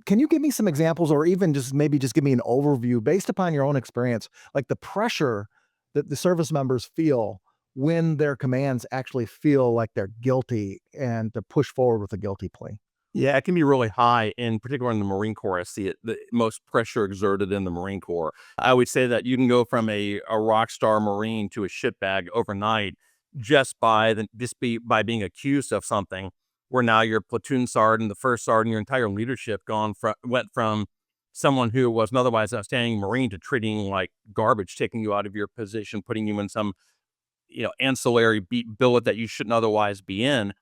Can you give me some examples or even just maybe just give me an overview based upon your own experience, like the pressure that the service members feel when their commands actually feel like they're guilty and to push forward with a guilty plea? Yeah, it can be really high, in particular in the Marine Corps. I see it the most pressure exerted in the Marine Corps. I would say that you can go from a rock star Marine to a shitbag overnight by being accused of something where now your platoon sergeant, the first sergeant, your entire leadership went from someone who was an otherwise outstanding Marine to treating like garbage, taking you out of your position, putting you in some ancillary billet that you shouldn't otherwise be in,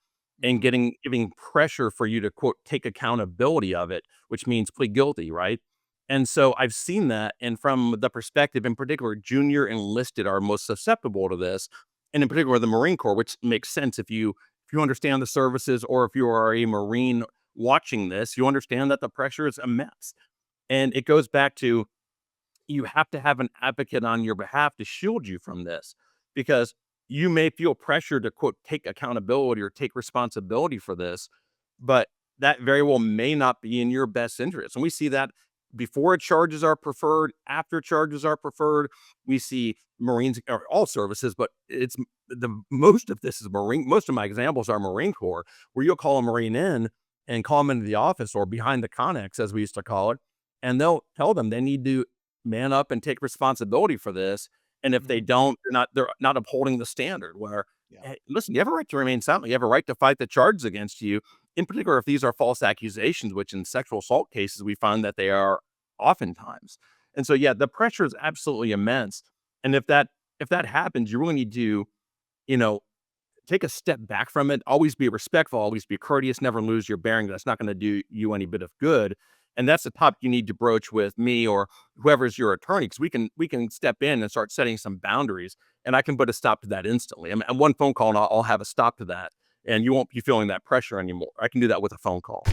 and Mhm. giving pressure for you to quote take accountability of it, which means plead guilty, right? And so I've seen that, and from the perspective, in particular, junior enlisted are most susceptible to this, and in particular the Marine Corps, which makes sense if you understand the services, or if you are a Marine watching this, you understand that the pressure is immense, and it goes back to you have to have an advocate on your behalf to shield you from this, because you may feel pressure to quote take accountability or take responsibility for this, but that very well may not be in your best interest. And we see that before charges are preferred, after charges are preferred. We see Marines, or all services, but it's the most of this is Marine. Most of my examples are Marine Corps, where you'll call a Marine in and call them into the office, or behind the Connex, as we used to call it, and they'll tell them they need to man up and take responsibility for this. And if they Mhm. don't, they're not upholding the standard where, Yeah. hey, listen, you have a right to remain silent. You have a right to fight the charges against you, in particular if these are false accusations, which in sexual assault cases we find that they are oftentimes. And so yeah, the pressure is absolutely immense. And if that happens, you really need to, you know, take a step back from it. Always be respectful, always be courteous, never lose your bearing. That's not going to do you any bit of good. And that's the topic you need to broach with me or whoever's your attorney, because we can step in and start setting some boundaries, and I can put a stop to that instantly. I mean, and one phone call, and I'll have a stop to that, and you won't be feeling that pressure anymore. I can do that with a phone call.